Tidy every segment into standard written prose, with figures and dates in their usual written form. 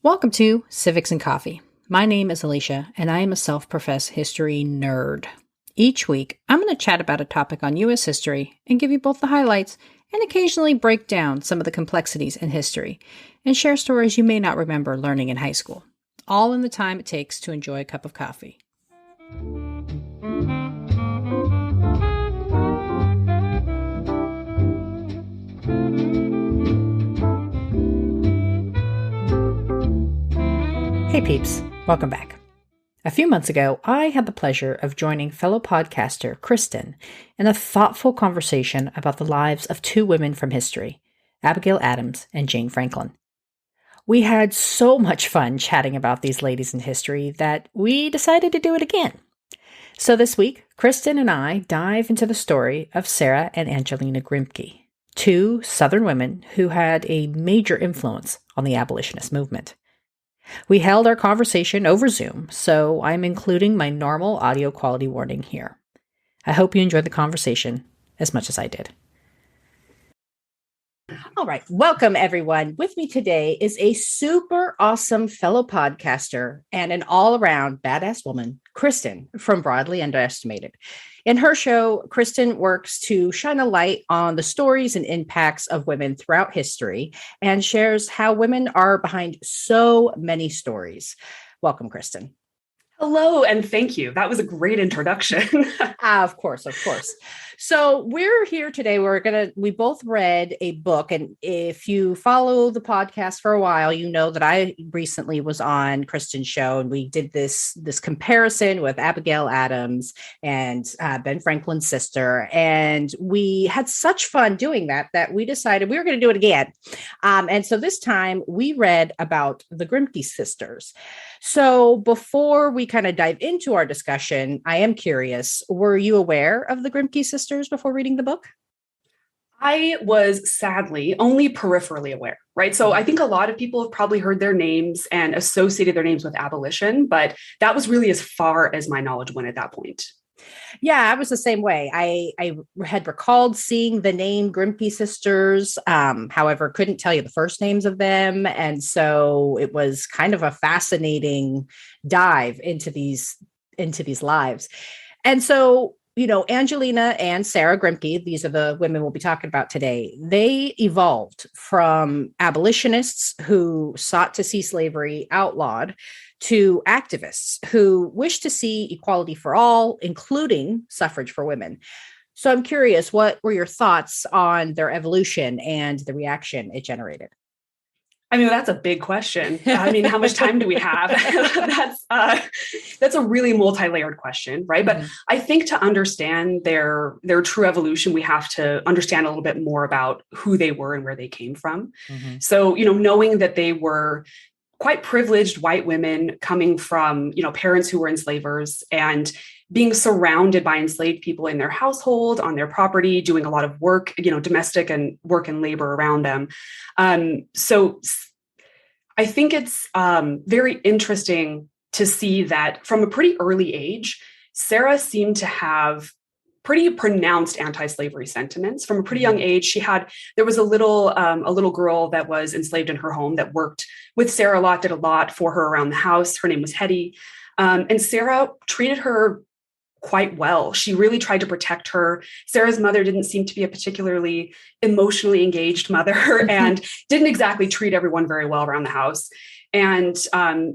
Welcome to Civics and Coffee. My name is Alicia, and I am a self-professed history nerd. Each week, I'm going to chat about a topic on U.S. history and give you both the highlights and occasionally break down some of the complexities in history and share stories you may not remember learning in high school, all in the time it takes to enjoy a cup of coffee. Hey peeps, welcome back. A few months ago, I had the pleasure of joining fellow podcaster Kristyn in a thoughtful conversation about the lives of two women from history, Abigail Adams and Jane Franklin. We had so much fun chatting about these ladies in history that we decided to do it again. So this week, Kristyn and I dive into the story of Sarah and Angelina Grimké, two Southern women who had a major influence on the abolitionist movement. We held our conversation over Zoom, so I'm including my normal audio quality warning here. I hope you enjoyed the conversation as much as I did. All right, welcome everyone. With me today is a super awesome fellow podcaster and an all-around badass woman, Kristyn from Broadly Underestimated. In her show, Kristyn works to shine a light on the stories and impacts of women throughout history and shares how women are behind so many stories. Welcome, Kristyn. Hello, and thank you. That was a great introduction. Of course. So we're here today. We both read a book. And if you follow the podcast for a while, you know that I recently was on Kristyn's show and we did this comparison with Abigail Adams and Ben Franklin's sister. And we had such fun doing that we decided we were going to do it again. And so this time we read about the Grimke Sisters. So before we kind of dive into our discussion, I am curious, were you aware of the Grimke Sisters before reading the book? I was sadly only peripherally aware, right? So I think a lot of people have probably heard their names and associated their names with abolition, but that was really as far as my knowledge went at that point. Yeah, I was the same way. I had recalled seeing the name Grimke Sisters, however, couldn't tell you the first names of them. And so it was kind of a fascinating dive into these lives. And so, Angelina and Sarah Grimké, these are the women we'll be talking about today. They evolved from abolitionists who sought to see slavery outlawed to activists who wish to see equality for all, including suffrage for women. So I'm curious, what were your thoughts on their evolution and the reaction it generated? I mean, that's a big question. I mean, how much time do we have? That's a really multi-layered question, right? Mm-hmm. But I think to understand their true evolution, we have to understand a little bit more about who they were and where they came from. Mm-hmm. So, knowing that they were quite privileged white women coming from, parents who were enslavers and being surrounded by enslaved people in their household, on their property, doing a lot of work, domestic and work and labor around them. So I think it's very interesting to see that from a pretty early age, Sarah seemed to have pretty pronounced anti-slavery sentiments from a pretty young age. There was a little girl that was enslaved in her home that worked with Sarah a lot, did a lot for her around the house. Her name was Hetty. And Sarah treated her quite well. She really tried to protect her. Sarah's mother didn't seem to be a particularly emotionally engaged mother and didn't exactly treat everyone very well around the house. And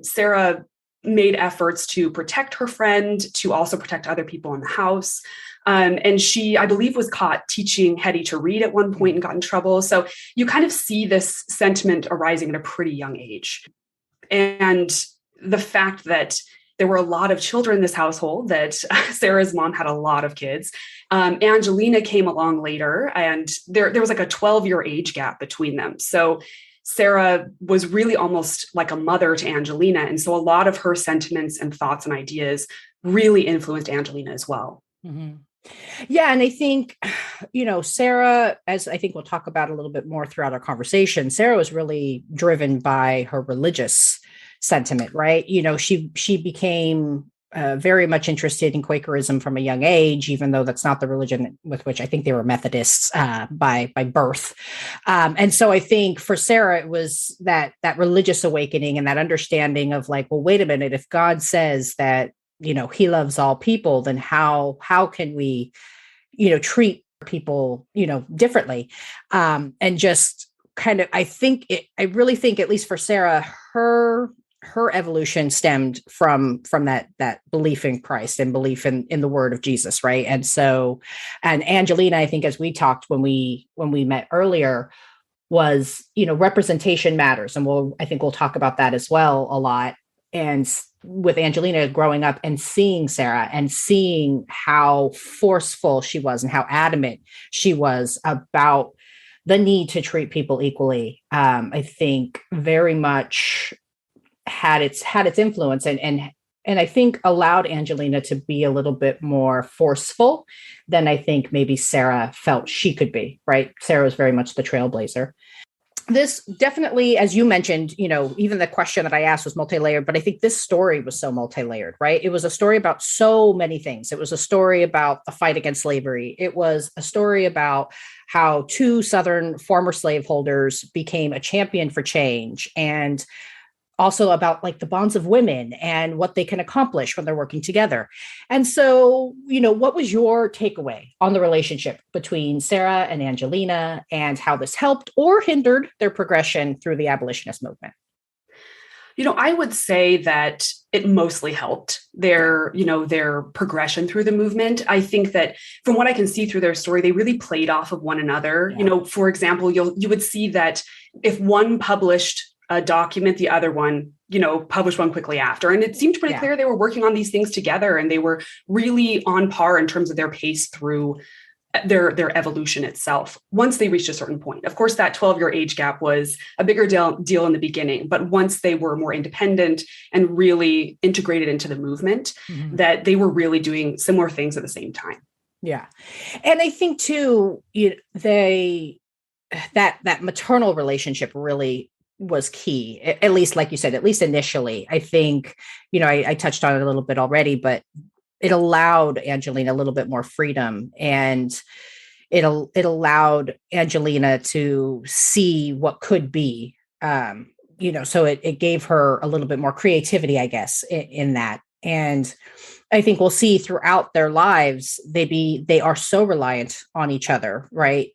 Sarah made efforts to protect her friend, to also protect other people in the house. And she, I believe, was caught teaching Hetty to read at one point and got in trouble. So you kind of see this sentiment arising at a pretty young age. And the fact that there were a lot of children in this household, that Sarah's mom had a lot of kids. Angelina came along later, and there was like a 12-year age gap between them. So Sarah was really almost like a mother to Angelina. And so a lot of her sentiments and thoughts and ideas really influenced Angelina as well. Mm-hmm. Yeah. And I think, Sarah, as I think we'll talk about a little bit more throughout our conversation, Sarah was really driven by her religious sentiment, right? She became very much interested in Quakerism from a young age, even though that's not the religion with which I think they were Methodists by birth. And so I think for Sarah, it was that religious awakening and that understanding of like, well, wait a minute, if God says that, he loves all people, then how can we, treat people, differently? And just kind of, I really think, at least for Sarah, her evolution stemmed from that belief in Christ and belief in the word of Jesus, right? And so, and Angelina, I think, as we talked when we met earlier, was, representation matters, and I think we'll talk about that as well a lot. And with Angelina growing up and seeing Sarah and seeing how forceful she was and how adamant she was about the need to treat people equally, I think very much had its influence and I think allowed Angelina to be a little bit more forceful than I think maybe Sarah felt she could be, right? Sarah was very much the trailblazer. This definitely, as you mentioned, even the question that I asked was multi-layered, but I think this story was so multi-layered, right? It was a story about so many things. It was a story about the fight against slavery. It was a story about how two Southern former slaveholders became a champion for change, and also about like the bonds of women and what they can accomplish when they're working together. And so, what was your takeaway on the relationship between Sarah and Angelina and how this helped or hindered their progression through the abolitionist movement? I would say that it mostly helped their progression through the movement. I think that from what I can see through their story, they really played off of one another. Yeah. For example, you would see that if one published a document, the other one, published one quickly after. And it seemed pretty clear they were working on these things together, and they were really on par in terms of their pace through their evolution itself once they reached a certain point. Of course, that 12-year age gap was a bigger deal in the beginning, but once they were more independent and really integrated into the movement, that they were really doing similar things at the same time. Yeah. And I think too, that maternal relationship really was key, at least, like you said, at least initially. I think, I touched on it a little bit already, but it allowed Angelina a little bit more freedom, and it allowed Angelina to see what could be, so it gave her a little bit more creativity, I guess, in that. And I think we'll see throughout their lives, they are so reliant on each other, right?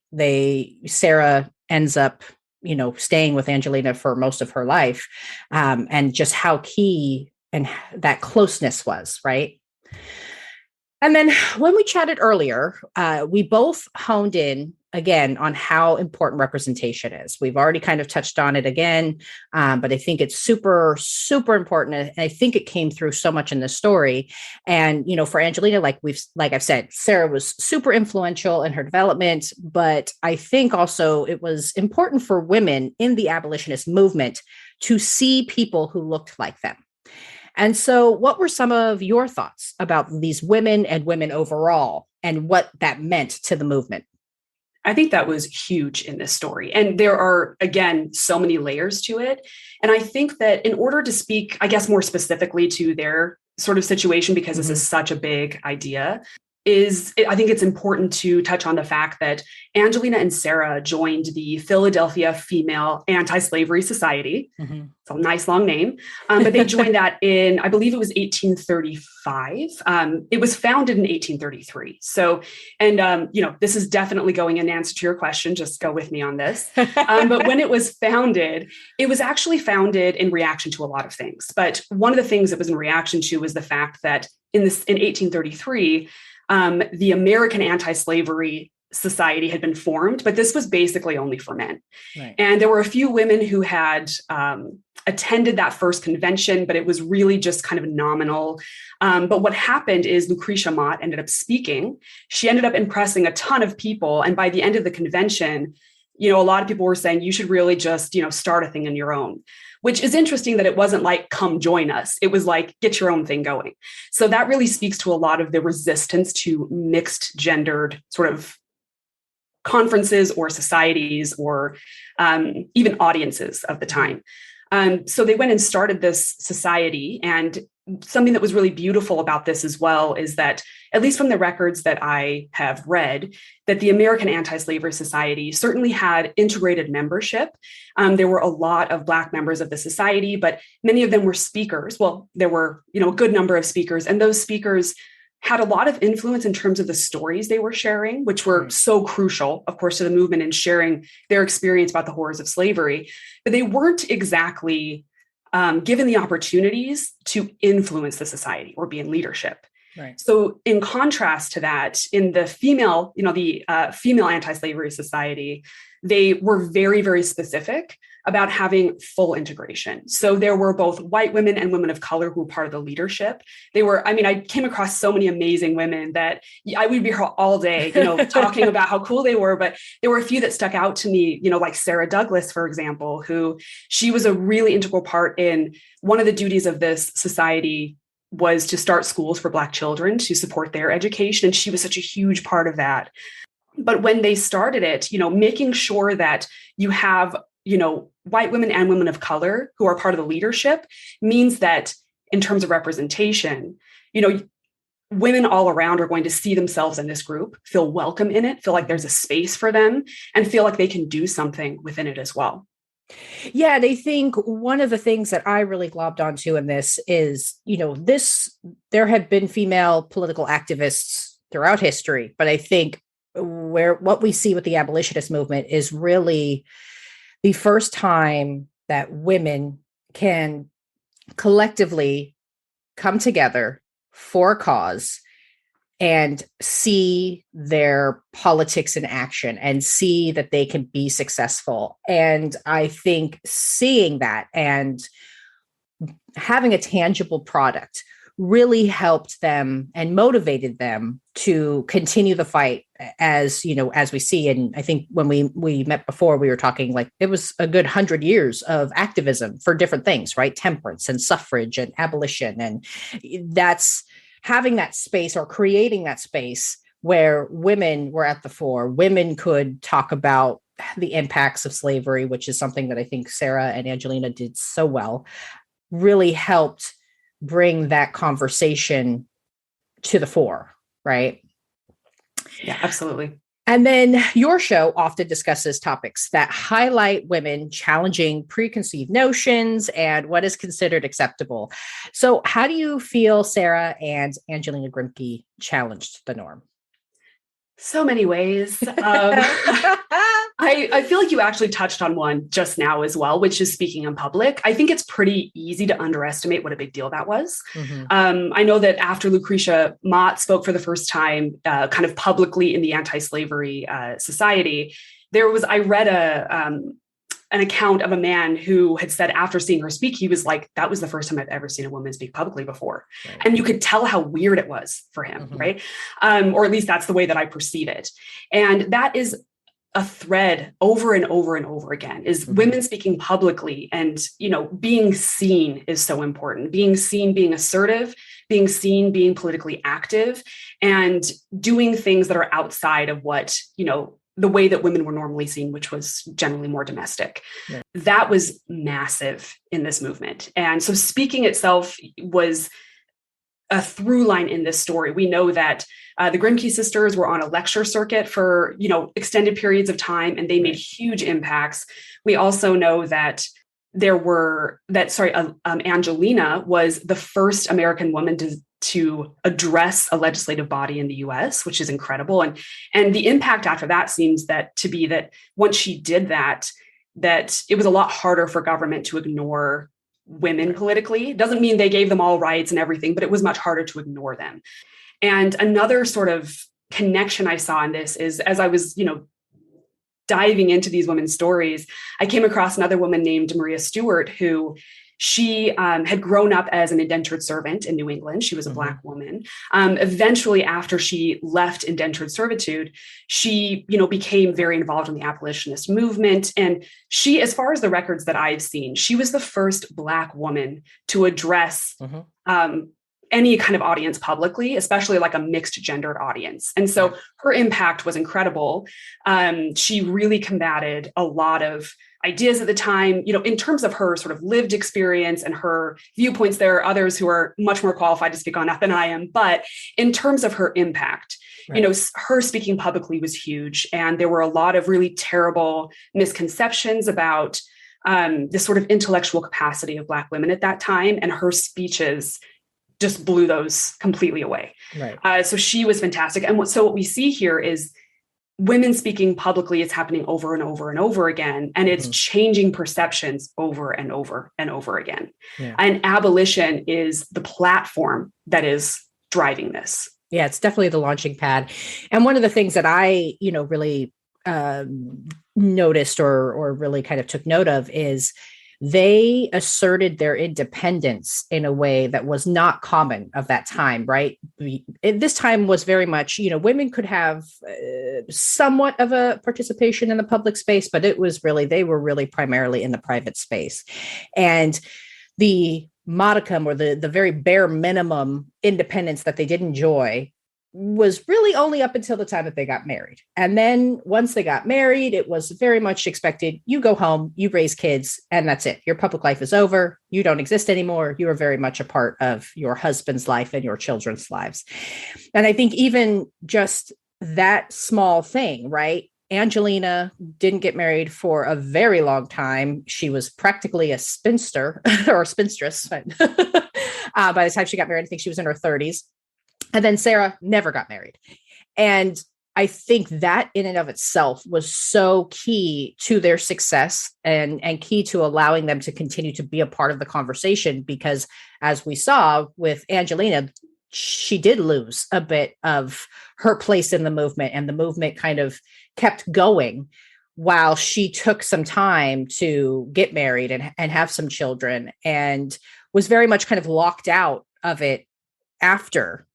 Sarah ends up staying with Angelina for most of her life, and just how key and that closeness was, right? And then when we chatted earlier, we both honed in again on how important representation is. We've already kind of touched on it again, but I think it's super, super important. And I think it came through so much in the story. And, for Angelina, like I've said, Sarah was super influential in her development, but I think also it was important for women in the abolitionist movement to see people who looked like them. And so what were some of your thoughts about these women and women overall and what that meant to the movement? I think that was huge in this story. And there are, again, so many layers to it. And I think that in order to speak, I guess, more specifically to their sort of situation, because this is such a big idea, I think it's important to touch on the fact that Angelina and Sarah joined the Philadelphia Female Anti-Slavery Society. It's a nice long name, but they joined that in, I believe it was 1835. It was founded in 1833. So, and this is definitely going in answer to your question. Just go with me on this. But when it was founded, it was actually founded in reaction to a lot of things. But one of the things it was in reaction to was the fact that in 1833, the American Anti-Slavery Society had been formed, but this was basically only for men. Right. And there were a few women who had attended that first convention, but it was really just kind of nominal. But what happened is Lucretia Mott ended up speaking. She ended up impressing a ton of people. And by the end of the convention, a lot of people were saying, you should really just, start a thing on your own. Which is interesting that it wasn't like, come join us. It was like, get your own thing going. So that really speaks to a lot of the resistance to mixed gendered sort of conferences or societies or even audiences of the time. So they went and started this society, and something that was really beautiful about this as well is that, at least from the records that I have read, that the American Anti-Slavery Society certainly had integrated membership. There were a lot of Black members of the society, but many of them were speakers. Well, there were, a good number of speakers, and those speakers had a lot of influence in terms of the stories they were sharing, which were so crucial, of course, to the movement and sharing their experience about the horrors of slavery. But they weren't exactly given the opportunities to influence the society or be in leadership. Right. So in contrast to that, in the female, female Anti-Slavery Society, they were very, very specific about having full integration. So there were both white women and women of color who were part of the leadership. I came across so many amazing women that I would be here all day, talking about how cool they were. But there were a few that stuck out to me, like Sarah Douglas, for example, who she was a really integral part in one of the duties of this society was to start schools for Black children to support their education. And she was such a huge part of that. But when they started it, making sure that you have white women and women of color who are part of the leadership means that in terms of representation, women all around are going to see themselves in this group, feel welcome in it, feel like there's a space for them, and feel like they can do something within it as well. Yeah, and I think one of the things that I really globbed onto in this is, there have been female political activists throughout history, but I think what we see with the abolitionist movement is really the first time that women can collectively come together for a cause and see their politics in action and see that they can be successful. And I think seeing that and having a tangible product really helped them and motivated them to continue the fight as we see. And I think when we met before, we were talking like it was a good 100 years of activism for different things, right? Temperance and suffrage and abolition. And that's having that space or creating that space where women were at the fore. Women could talk about the impacts of slavery, which is something that I think Sarah and Angelina did so well, really helped bring that conversation to the fore, right? Yeah, absolutely. And then your show often discusses topics that highlight women challenging preconceived notions and what is considered acceptable. So how do you feel Sarah and Angelina Grimké challenged the norm? So many ways. I feel like you actually touched on one just now as well, which is speaking in public. I think it's pretty easy to underestimate what a big deal that was. Mm-hmm. I know that after Lucretia Mott spoke for the first time, kind of publicly in the Anti-Slavery Society, I read an account of a man who had said after seeing her speak, he was like, that was the first time I've ever seen a woman speak publicly before. Right. And you could tell how weird it was for him, mm-hmm. right? Or at least that's the way that I perceive it. And that is a thread over and over and over again is mm-hmm. women speaking publicly and, being seen is so important. Being seen, being assertive, being seen, being politically active, and doing things that are outside of what, the way that women were normally seen, which was generally more domestic. Yeah. That was massive in this movement. And so speaking itself was a through line in this story. We know that the Grimke sisters were on a lecture circuit for, extended periods of time, and they made huge impacts. We also know that Angelina was the first American woman to address a legislative body in the US, which is incredible. And the impact after that seems to be that once she did that it was a lot harder for government to ignore women politically. It doesn't mean they gave them all rights and everything, but it was much harder to ignore them. And another sort of connection I saw in this is as I was, diving into these women's stories, I came across another woman named Maria Stewart, who she had grown up as an indentured servant in New England. She was a mm-hmm. Black woman. Eventually, after she left indentured servitude, she, became very involved in the abolitionist movement. And she, as far as the records that I've seen, she was the first Black woman to address mm-hmm. Any kind of audience publicly, especially like a mixed gendered audience. And so her impact was incredible. She really combated a lot of ideas at the time. In terms of her sort of lived experience and her viewpoints, there are others who are much more qualified to speak on that than I am. But in terms of her impact, right, her speaking publicly was huge. And there were a lot of really terrible misconceptions about the sort of intellectual capacity of Black women at that time. And her speeches just blew those completely away. Right. So she was fantastic. And what we see here is women speaking publicly is happening over and over and over again. And it's changing perceptions over and over and over again. Yeah. And abolition is the platform that is driving this. Yeah, it's definitely the launching pad. And one of the things that I, really noticed or really kind of took note of is they asserted their independence in a way that was not common of that time, right? This time was very much, women could have somewhat of a participation in the public space, but they were really primarily in the private space. And the modicum or the very bare minimum independence that they did enjoy was really only up until the time that they got married. And then once they got married, it was very much expected. You go home, you raise kids, and that's it. Your public life is over. You don't exist anymore. You are very much a part of your husband's life and your children's lives. And I think even just that small thing, right? Angelina didn't get married for a very long time. She was practically a spinster or a spinstress. By the time she got married, I think she was in her 30s. And then Sarah never got married. And I think that in and of itself was so key to their success and key to allowing them to continue to be a part of the conversation, because as we saw with Angelina, she did lose a bit of her place in the movement, and the movement kind of kept going while she took some time to get married and have some children, and was very much kind of locked out of it after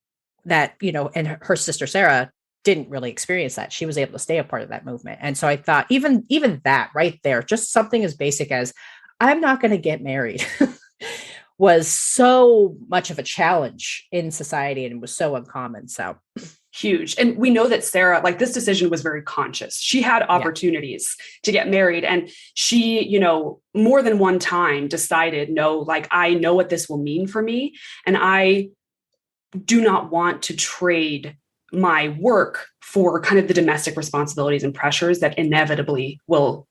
that, and her sister Sarah didn't really experience that. She was able to stay a part of that movement. And so I thought even that right there, just something as basic as I'm not going to get married was so much of a challenge in society, and was so uncommon. So huge. And we know that Sarah, this decision was very conscious. She had opportunities to get married, and she, more than one time decided, no, I know what this will mean for me. And I do not want to trade my work for kind of the domestic responsibilities and pressures that inevitably will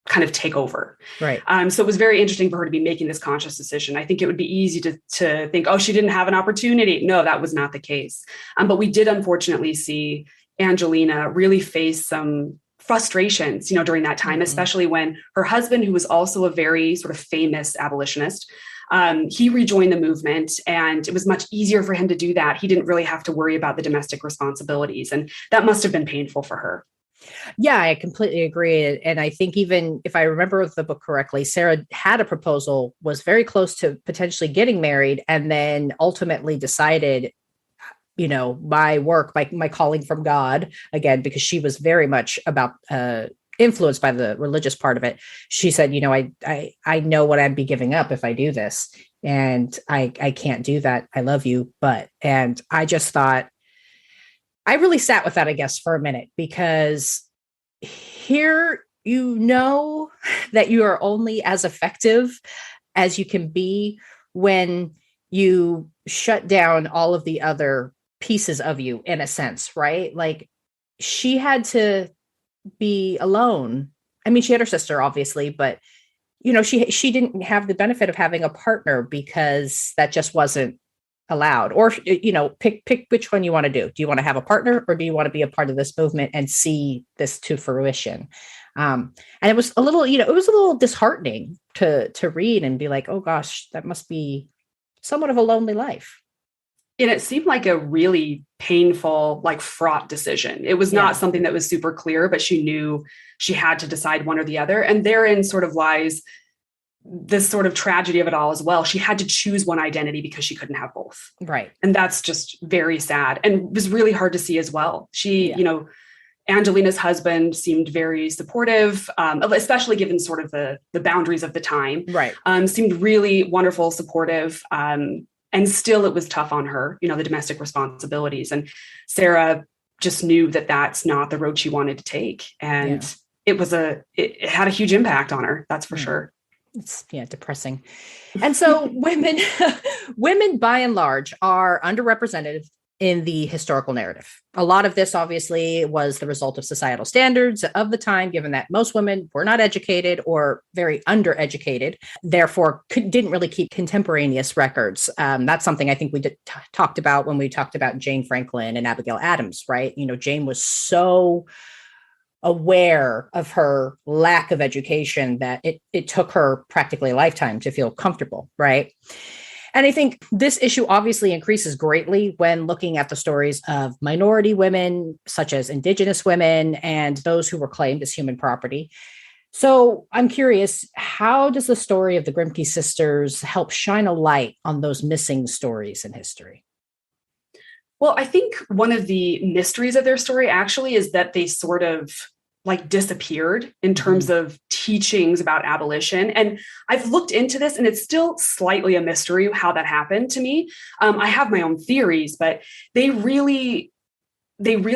kind of take over. Right. So it was very interesting for her to be making this conscious decision. I think it would be easy to think, oh, she didn't have an opportunity. No, that was not the case. But we did unfortunately see Angelina really face some frustrations, during that time, especially when her husband, who was also a very sort of famous abolitionist, he rejoined the movement, and it was much easier for him to do that. He didn't really have to worry about the domestic responsibilities, and that must have been painful for her. Yeah, I completely agree. And I think even if I remember the book correctly, Sarah had a proposal, was very close to potentially getting married, and then ultimately decided, my work, my calling from God, again, because she was very much about influenced by the religious part of it. She said, I know what I'd be giving up if I do this, and I can't do that. I love you. And I just thought, I really sat with that, I guess, for a minute, because here, that you are only as effective as you can be when you shut down all of the other pieces of you, in a sense, right? She had to be alone. I mean, she had her sister, obviously, but she didn't have the benefit of having a partner, because that just wasn't allowed. Or pick which one you want to do. Do you want to have a partner, or do you want to be a part of this movement and see this to fruition? And it was a little disheartening to read and be like, oh gosh, that must be somewhat of a lonely life. And it seemed like a really painful, fraught decision. It was not something that was super clear, but she knew she had to decide one or the other. And therein sort of lies this sort of tragedy of it all as well. She had to choose one identity because she couldn't have both. Right. And that's just very sad, and was really hard to see as well. She, Angelina's husband seemed very supportive, especially given sort of the boundaries of the time. Right. Seemed really wonderful, supportive. And still it was tough on her, the domestic responsibilities. And Sarah just knew that that's not the road she wanted to take. And it had a huge impact on her. That's for sure. It's depressing. And so women by and large are underrepresented in the historical narrative. A lot of this obviously was the result of societal standards of the time, given that most women were not educated or very undereducated, therefore didn't really keep contemporaneous records. That's something I think we talked about when we talked about Jane Franklin and Abigail Adams, right? Jane was so aware of her lack of education that it took her practically a lifetime to feel comfortable, right? And I think this issue obviously increases greatly when looking at the stories of minority women, such as Indigenous women, and those who were claimed as human property. So I'm curious, how does the story of the Grimke sisters help shine a light on those missing stories in history? Well, I think one of the mysteries of their story actually is that they sort of disappeared in terms of teachings about abolition. And I've looked into this and it's still slightly a mystery how that happened to me. I have my own theories, but they really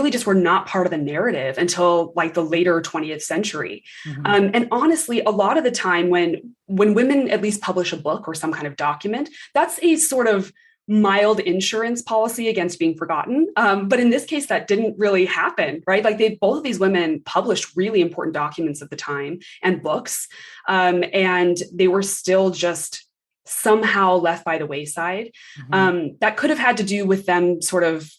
just were not part of the narrative until the later 20th century. And honestly, a lot of the time when women at least publish a book or some kind of document, that's a sort of mild insurance policy against being forgotten. But in this case, that didn't really happen, right? Both of these women published really important documents of the time and books, and they were still just somehow left by the wayside. That could have had to do with them sort of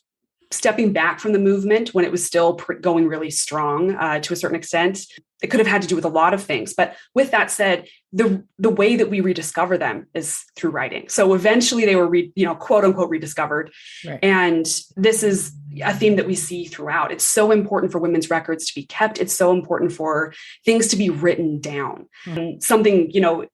stepping back from the movement when it was still going really strong to a certain extent. It could have had to do with a lot of things. But with that said, the way that we rediscover them is through writing. So eventually they were, quote unquote, rediscovered. Right. And this is a theme that we see throughout. It's so important for women's records to be kept. It's so important for things to be written down. And something,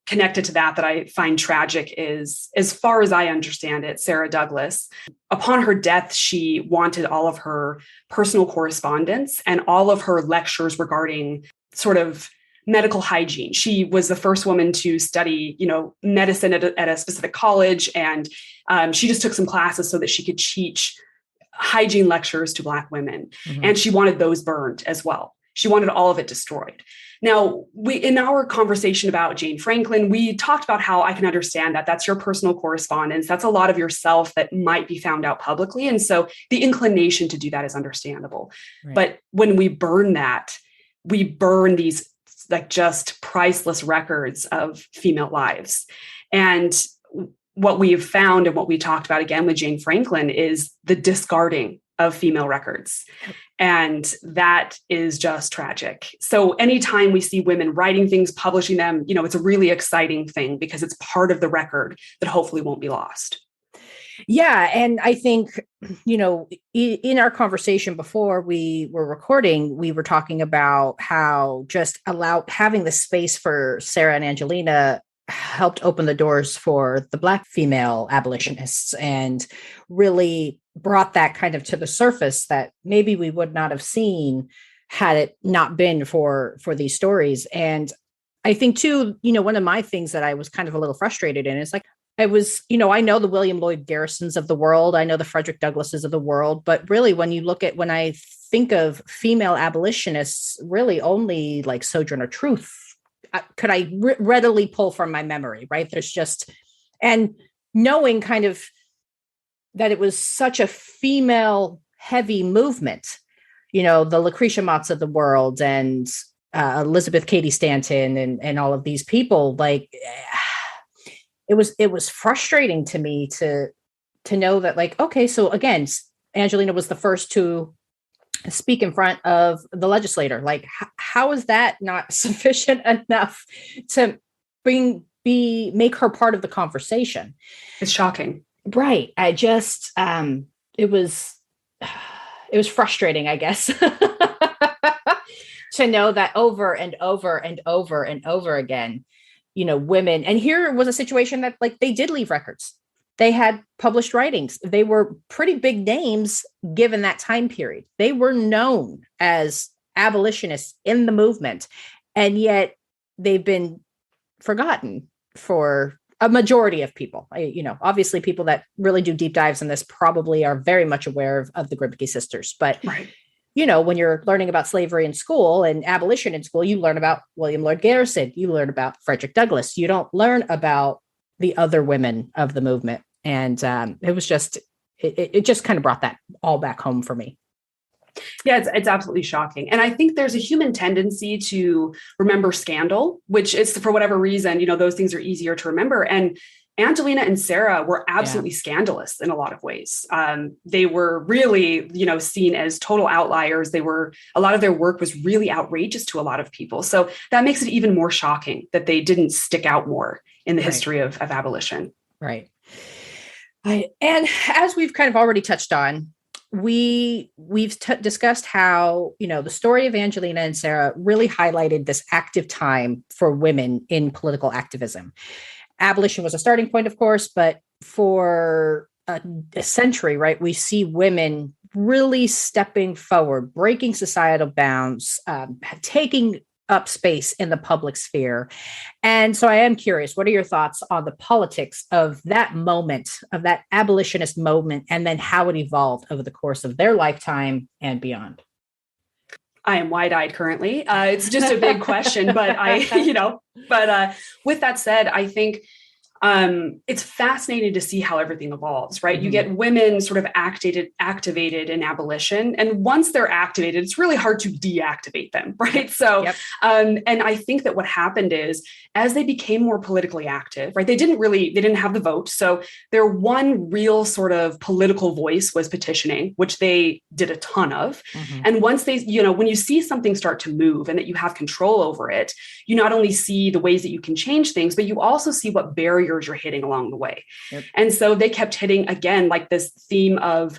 connected to that I find tragic is, as far as I understand it, Sarah Douglas, upon her death, she wanted all of her personal correspondence and all of her lectures regarding sort of medical hygiene. She was the first woman to study, medicine at a specific college. And she just took some classes so that she could teach hygiene lectures to Black women. And she wanted those burned as well. She wanted all of it destroyed. Now, in our conversation about Jane Franklin, we talked about how I can understand that that's your personal correspondence. That's a lot of yourself that might be found out publicly. And so the inclination to do that is understandable. Right. But when we burn that, we burn these just priceless records of female lives. And what we have found and what we talked about again with Jane Franklin is the discarding of female records. And that is just tragic. So anytime we see women writing things, publishing them, it's a really exciting thing because it's part of the record that hopefully won't be lost. Yeah. And I think, in our conversation before we were recording, we were talking about how just having the space for Sarah and Angelina helped open the doors for the Black female abolitionists and really brought that kind of to the surface that maybe we would not have seen had it not been for these stories. And I think too, one of my things that I was kind of a little frustrated in is I know the William Lloyd Garrisons of the world. I know the Frederick Douglasses of the world. But really, when I think of female abolitionists, really only Sojourner Truth could I readily pull from my memory, right? And knowing kind of that it was such a female heavy movement, the Lucretia Motts of the world and Elizabeth Cady Stanton and all of these people, it was frustrating to me to know that okay, so again, Angelina was the first to speak in front of the legislator. How is that not sufficient enough to make her part of the conversation? It's shocking. Right. I just, it was frustrating, I guess, to know that over and over and over and over again, women, and here was a situation that they did leave records. They had published writings. They were pretty big names given that time period. They were known as abolitionists in the movement, and yet they've been forgotten for a majority of people. Obviously people that really do deep dives in this probably are very much aware of the Grimke sisters, but right. when you're learning about slavery in school and abolition in school, you learn about William Lloyd Garrison, you learn about Frederick Douglass. You don't learn about the other women of the movement. And it was just, it just kind of brought that all back home for me. Yeah, it's absolutely shocking. And I think there's a human tendency to remember scandal, which is, for whatever reason, those things are easier to remember. And Angelina and Sarah were absolutely scandalous in a lot of ways. They were really, seen as total outliers. A lot of their work was really outrageous to a lot of people. So that makes it even more shocking that they didn't stick out more in the history of abolition. Right. And as we've kind of already touched on, we've discussed how, the story of Angelina and Sarah really highlighted this active time for women in political activism. Abolition was a starting point, of course, but for a century, right, we see women really stepping forward, breaking societal bounds, taking up space in the public sphere. And so I am curious, what are your thoughts on the politics of that moment, of that abolitionist moment, and then how it evolved over the course of their lifetime and beyond? I am wide-eyed currently. It's just a big question, but with that said, I think it's fascinating to see how everything evolves, right? Mm-hmm. You get women sort of activated in abolition. And once they're activated, it's really hard to deactivate them, right? So, and I think that what happened is, as they became more politically active, right, they didn't have the vote. So their one real sort of political voice was petitioning, which they did a ton of. Mm-hmm. And once they, when you see something start to move and that you have control over it, you not only see the ways that you can change things, but you also see what barriers you're hitting along the way. Yep. And so they kept hitting, again, like this theme of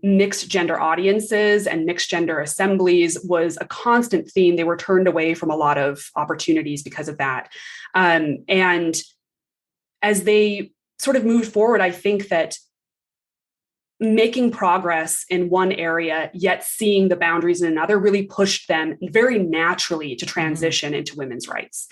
mixed gender audiences and mixed gender assemblies was a constant theme. They were turned away from a lot of opportunities because of that. And as they sort of moved forward, I think that making progress in one area, yet seeing the boundaries in another, really pushed them very naturally to transition into women's rights.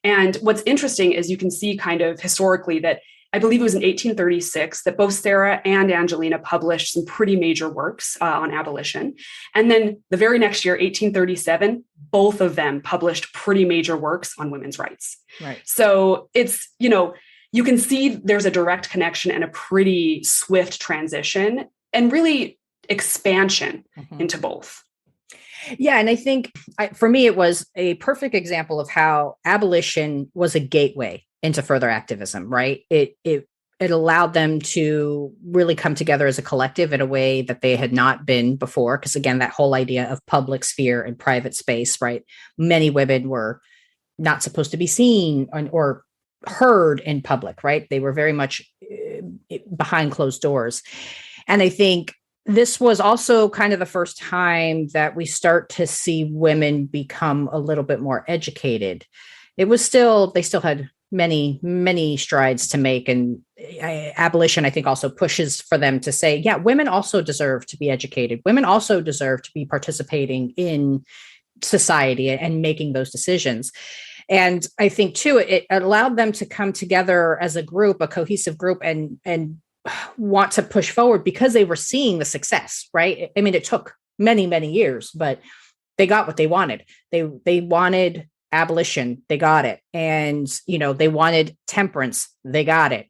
And what's interesting is you can see kind of historically that I believe it was in 1836 that both Sarah and Angelina published some pretty major works on abolition. And then the very next year, 1837, both of them published pretty major works on women's rights. Right. So it's, you can see there's a direct connection and a pretty swift transition and really expansion into both. Yeah. And I think for me, it was a perfect example of how abolition was a gateway into further activism, right? It allowed them to really come together as a collective in a way that they had not been before. Because again, that whole idea of public sphere and private space, right? Many women were not supposed to be seen or heard in public, right? They were very much behind closed doors. And I think this was also kind of the first time that we start to see women become a little bit more educated. They still had many strides to make. And abolition, I think, also pushes for them to say, yeah, women also deserve to be educated. Women also deserve to be participating in society and making those decisions. And I think, too, it allowed them to come together as a group, a cohesive group, and want to push forward because they were seeing the success, right? I mean, it took many, many years, but they got what they wanted. They wanted abolition. They got it. And, they wanted temperance. They got it.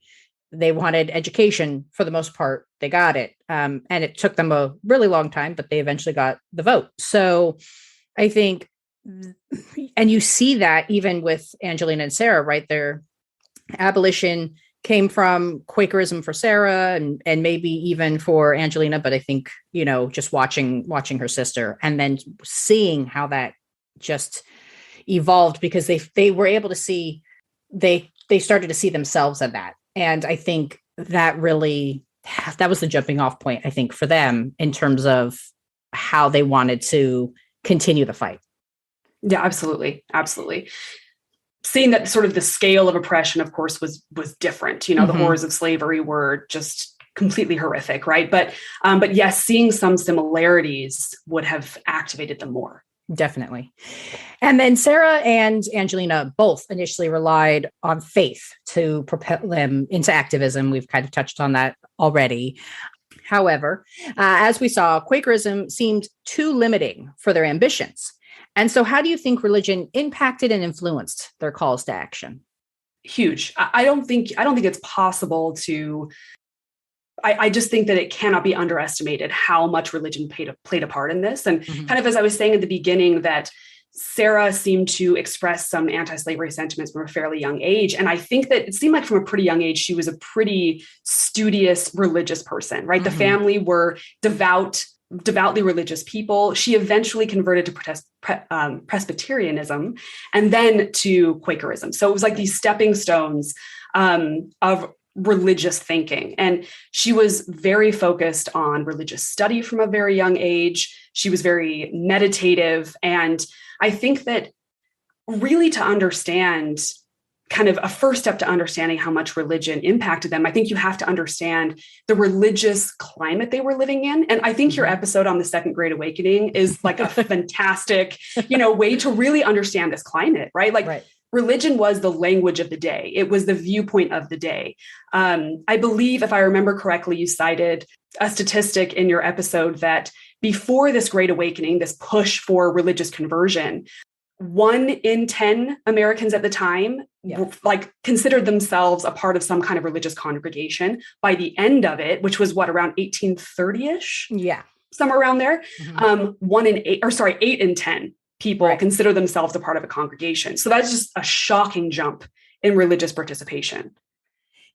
They wanted education for the most part. They got it. And it took them a really long time, but they eventually got the vote. So I think, and you see that even with Angelina and Sarah, right? Their abolition came from Quakerism for Sarah and maybe even for Angelina, but I think, just watching her sister and then seeing how that just evolved because they were able to see, they started to see themselves in that. And I think that was the jumping off point, I think, for them in terms of how they wanted to continue the fight. Yeah, absolutely. Absolutely. Seeing that sort of the scale of oppression, of course, was different. The horrors of slavery were just completely horrific, right? But yes, seeing some similarities would have activated them more. Definitely. And then Sarah and Angelina both initially relied on faith to propel them into activism. We've kind of touched on that already. However, as we saw, Quakerism seemed too limiting for their ambitions. And so how do you think religion impacted and influenced their calls to action? Huge. I don't think it's possible to. I just think that it cannot be underestimated how much religion played a part in this. And kind of as I was saying at the beginning, that Sarah seemed to express some anti-slavery sentiments from a fairly young age. And I think that it seemed like from a pretty young age, she was a pretty studious religious person, right? The family were devoutly religious people. She eventually converted to Presbyterianism and then to Quakerism. So it was like these stepping stones of religious thinking. And she was very focused on religious study from a very young age. She was very meditative. And I think that really to understand, kind of a first step to understanding how much religion impacted them, I think you have to understand the religious climate they were living in. And I think your episode on the Second Great Awakening is like a fantastic, way to really understand this climate, right? Like religion was the language of the day. It was the viewpoint of the day. I believe, if I remember correctly, you cited a statistic in your episode that before this Great Awakening, this push for religious conversion, 1 in 10 Americans at the time considered themselves a part of some kind of religious congregation. By the end of it, which was around 1830-ish? Yeah. Somewhere around there. 8 in 10 people consider themselves a part of a congregation. So that's just a shocking jump in religious participation.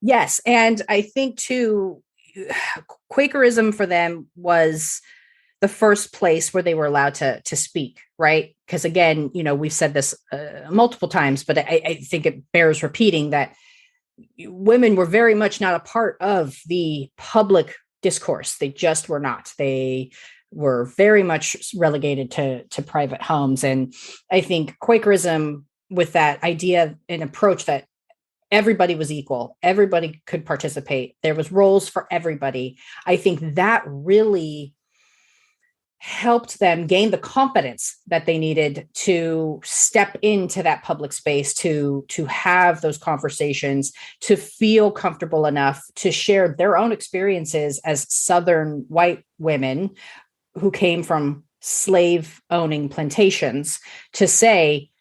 Yes. And I think too, Quakerism for them was the first place where they were allowed to speak, right? Because again, we've said this multiple times, but I think it bears repeating that women were very much not a part of the public discourse. They just were not. They were very much relegated to private homes. And I think Quakerism, with that idea and approach that everybody was equal, everybody could participate, there was roles for everybody, I think that really helped them gain the confidence that they needed to step into that public space, to have those conversations, to feel comfortable enough to share their own experiences as Southern white women who came from slave owning plantations, to say,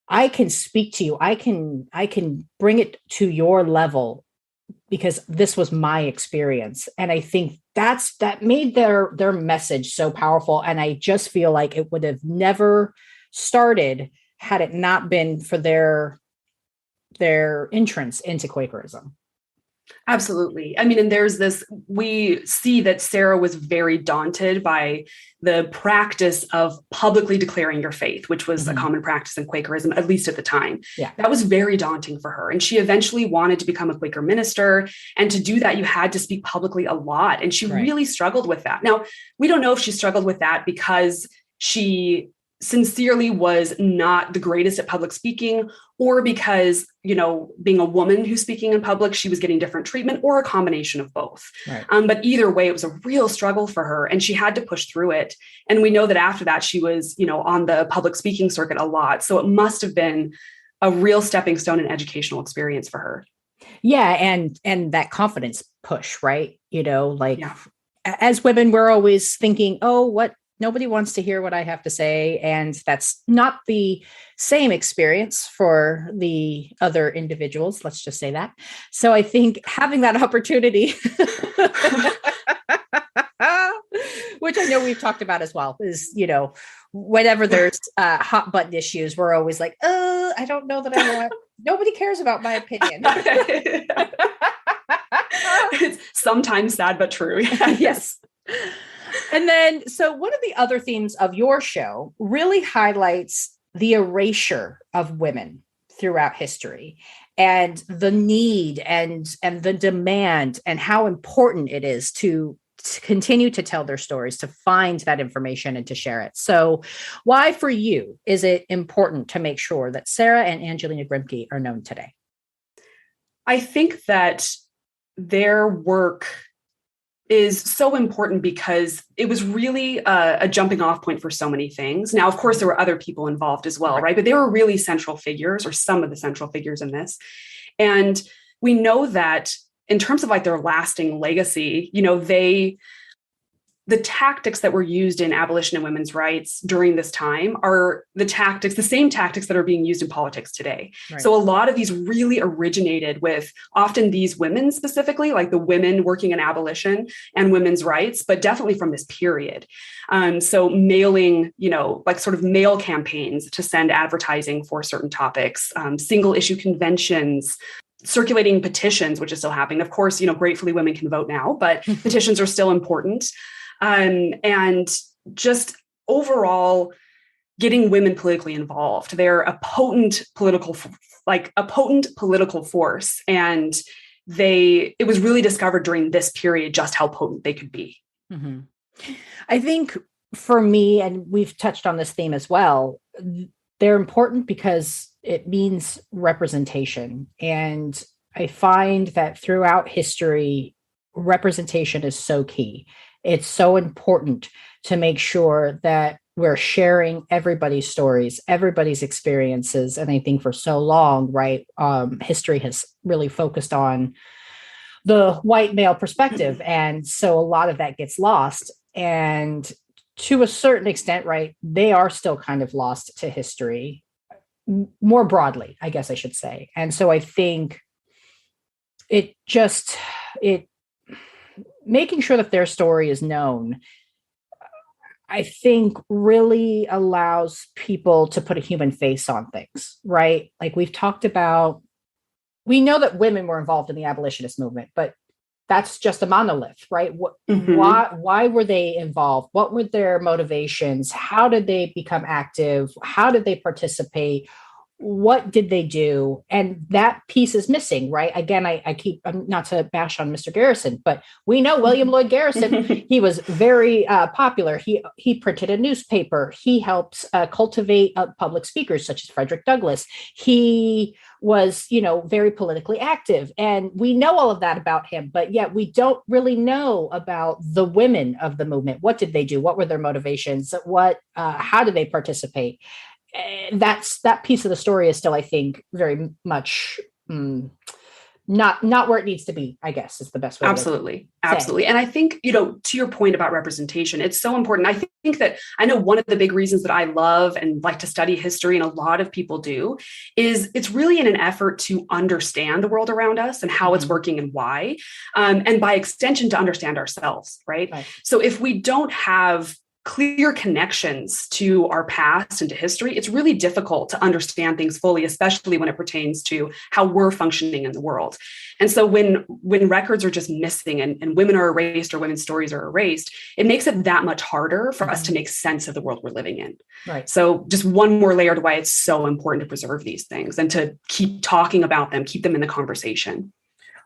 I can speak to you. I can bring it to your level because this was my experience. And I think that made their message so powerful. And I just feel like it would have never started had it not been for their entrance into Quakerism. Absolutely. I mean, and there's this, we see that Sarah was very daunted by the practice of publicly declaring your faith, which was a common practice in Quakerism, at least at the time. Yeah. That was very daunting for her. And she eventually wanted to become a Quaker minister. And to do that, you had to speak publicly a lot. And she really struggled with that. Now, we don't know if she struggled with that because she sincerely was not the greatest at public speaking, or because, being a woman who's speaking in public, she was getting different treatment, or a combination of both. Right. But either way, it was a real struggle for her, and she had to push through it. And we know that after that, she was, on the public speaking circuit a lot. So it must have been a real stepping stone and educational experience for her. Yeah. And that confidence push, right? As women, we're always thinking, nobody wants to hear what I have to say. And that's not the same experience for the other individuals. Let's just say that. So I think having that opportunity, which I know we've talked about as well, is, whenever there's hot button issues, we're always like, I don't know that I want, nobody cares about my opinion. It's sometimes sad, but true. Yes. And then, so one of the other themes of your show really highlights the erasure of women throughout history, and the need and the demand, and how important it is to continue to tell their stories, to find that information and to share it. So why for you is it important to make sure that Sarah and Angelina Grimké are known today? I think that their work is so important because it was really a jumping off point for so many things. Now, of course, there were other people involved as well, right? But they were really central figures, or some of the central figures in this. And we know that in terms of like their lasting legacy, the tactics that were used in abolition and women's rights during this time are the same tactics that are being used in politics today. Right. So a lot of these really originated with often these women specifically, like the women working in abolition and women's rights, but definitely from this period. So mailing, like sort of mail campaigns to send advertising for certain topics, single issue conventions, circulating petitions, which is still happening. Of course, gratefully women can vote now, but petitions are still important. And just overall getting women politically involved. They're a potent political force. And it was really discovered during this period just how potent they could be. Mm-hmm. I think for me, and we've touched on this theme as well, they're important because it means representation. And I find that throughout history, representation is so key. It's so important to make sure that we're sharing everybody's stories, everybody's experiences. And I think for so long, right, history has really focused on the white male perspective. And so a lot of that gets lost. And to a certain extent, right, they are still kind of lost to history more broadly, I guess I should say. And so I think making sure that their story is known, I think really allows people to put a human face on things, right? Like we've talked about, we know that women were involved in the abolitionist movement, but that's just a monolith, right? Why were they involved? What were their motivations? How did they become active? How did they participate? What did they do? And that piece is missing, right? Again, I'm not to bash on Mr. Garrison, but we know William Lloyd Garrison, he was very popular. He printed a newspaper. He helped cultivate public speakers such as Frederick Douglass. He was, very politically active. And we know all of that about him, but yet we don't really know about the women of the movement. What did they do? What were their motivations? How did they participate? That piece of the story is still, I think, very much not where it needs to be, I guess is the best way. Absolutely. And I think, to your point about representation, it's so important. I think that I know one of the big reasons that I love and like to study history, and a lot of people do, is it's really in an effort to understand the world around us and how it's working and why, and by extension to understand ourselves, right? So if we don't have clear connections to our past and to history, it's really difficult to understand things fully, especially when it pertains to how we're functioning in the world. And so when records are just missing and women are erased or women's stories are erased, it makes it that much harder for us to make sense of the world we're living in. Right. So just one more layer to why it's so important to preserve these things and to keep talking about them, keep them in the conversation.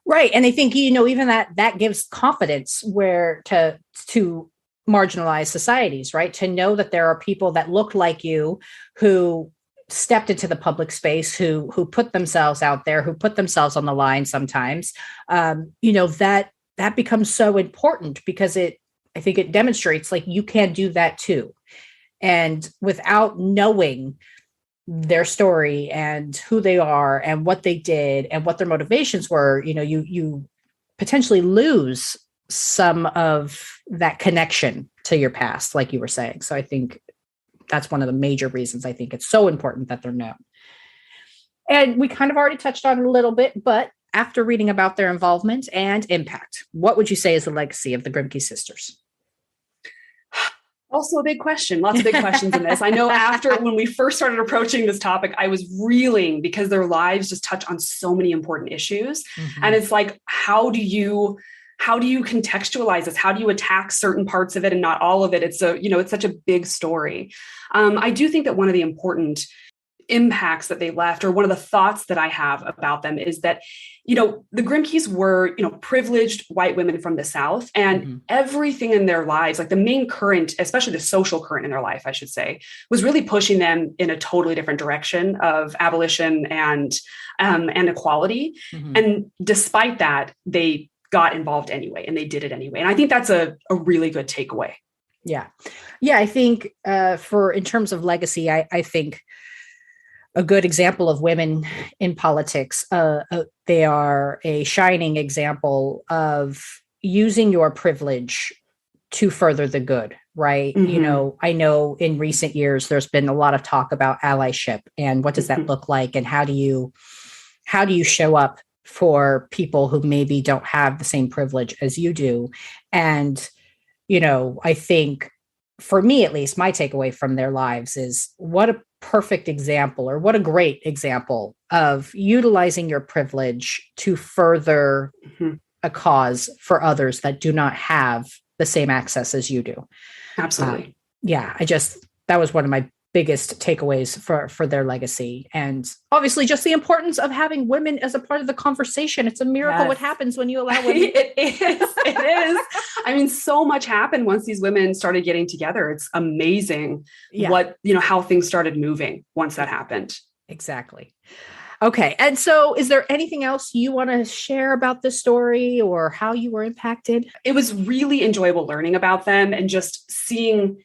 Right. And I think, even that gives confidence where to marginalized societies, right? To know that there are people that look like you who stepped into the public space, who put themselves out there, who put themselves on the line sometimes, that becomes so important because I think it demonstrates like you can do that too. And without knowing their story and who they are and what they did and what their motivations were, you potentially lose some of that connection to your past, like you were saying. So I think that's one of the major reasons I think it's so important that they're known. And we kind of already touched on it a little bit, but after reading about their involvement and impact, what would you say is the legacy of the Grimke sisters? Also a big question. Lots of big questions in this. I know when we first started approaching this topic, I was reeling because their lives just touch on so many important issues. And it's like, how do you contextualize this? How do you attack certain parts of it and not all of it? It's such a big story. I do think that one of the important impacts that they left, or one of the thoughts that I have about them, is that, the Grimkes were, privileged white women from the South, and everything in their lives, like the main current, especially the social current in their life, I should say, was really pushing them in a totally different direction of abolition and equality. And despite that, they got involved anyway, and they did it anyway. And I think that's a really good takeaway. Yeah. I think in terms of legacy, I think a good example of women in politics. They are a shining example of using your privilege to further the good, right? Mm-hmm. I know in recent years, there's been a lot of talk about allyship and what does that look like? And how do you show up for people who maybe don't have the same privilege as you do? And, I think for me, at least, my takeaway from their lives is what a perfect example, or what a great example of utilizing your privilege to further a cause for others that do not have the same access as you do. Absolutely. That was one of my biggest takeaways for their legacy. And obviously just the importance of having women as a part of the conversation. It's a miracle what happens when you allow women. It is. I mean, so much happened once these women started getting together. It's amazing how things started moving once that happened. Exactly. Okay. And so is there anything else you want to share about this story or how you were impacted? It was really enjoyable learning about them and just seeing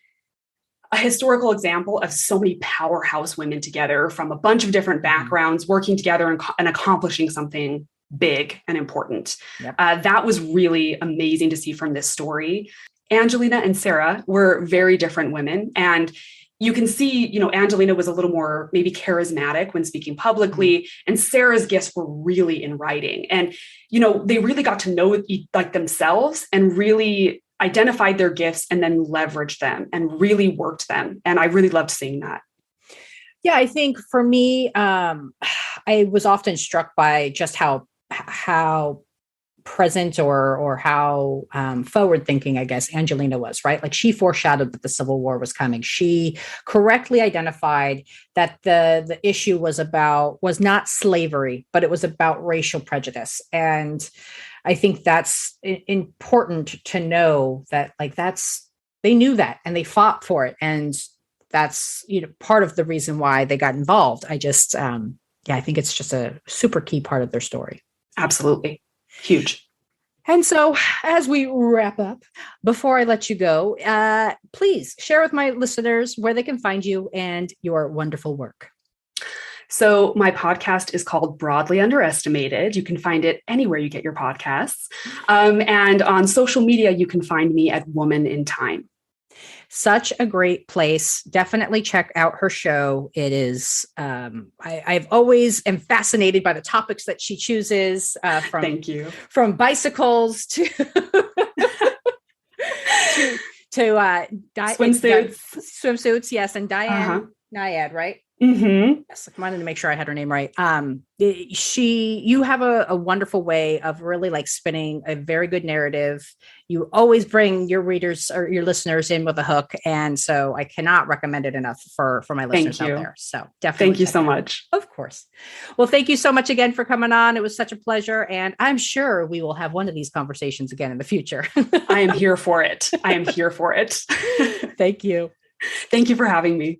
a historical example of so many powerhouse women together from a bunch of different backgrounds, working together and accomplishing something big and important. Yep. That was really amazing to see from this story. Angelina and Sarah were very different women. And you can see, Angelina was a little more maybe charismatic when speaking publicly, and Sarah's gifts were really in writing. And, they really got to know themselves and really identified their gifts and then leveraged them and really worked them. And I really loved seeing that. Yeah, I think for me, I was often struck by just how present or how forward thinking, I guess, Angelina was, right? Like she foreshadowed that the Civil War was coming. She correctly identified that the issue was not slavery, but it was about racial prejudice. And I think that's important to know that they knew that and they fought for it. And that's, part of the reason why they got involved. I just, I think it's just a super key part of their story. Absolutely. Huge. And so as we wrap up, before I let you go, please share with my listeners where they can find you and your wonderful work. So my podcast is called Broadly Underestimated. You can find it anywhere you get your podcasts. And on social media, you can find me at Woman in Time. Such a great place. Definitely check out her show. It is, I've always am fascinated by the topics that she chooses. Thank you. From bicycles to swimsuits. Yes. And Diane Nyad, right? Mm-hmm. Yes, I wanted to make sure I had her name right. You have a wonderful way of really spinning a very good narrative. You always bring your readers or your listeners in with a hook. And so I cannot recommend it enough for my listeners out there. So definitely. Thank you so much. Of course. Well, thank you so much again for coming on. It was such a pleasure. And I'm sure we will have one of these conversations again in the future. I am here for it. Thank you. Thank you for having me.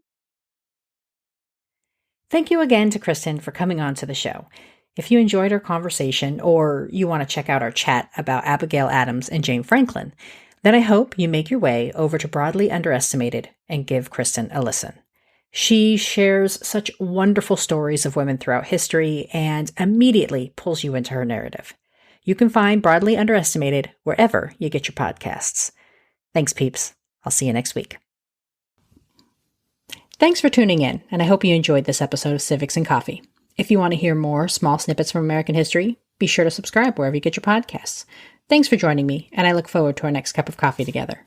Thank you again to Kristyn for coming on to the show. If you enjoyed our conversation or you want to check out our chat about Abigail Adams and Jane Franklin, then I hope you make your way over to Broadly Underestimated and give Kristyn a listen. She shares such wonderful stories of women throughout history and immediately pulls you into her narrative. You can find Broadly Underestimated wherever you get your podcasts. Thanks, peeps. I'll see you next week. Thanks for tuning in, and I hope you enjoyed this episode of Civics and Coffee. If you want to hear more small snippets from American history, be sure to subscribe wherever you get your podcasts. Thanks for joining me, and I look forward to our next cup of coffee together.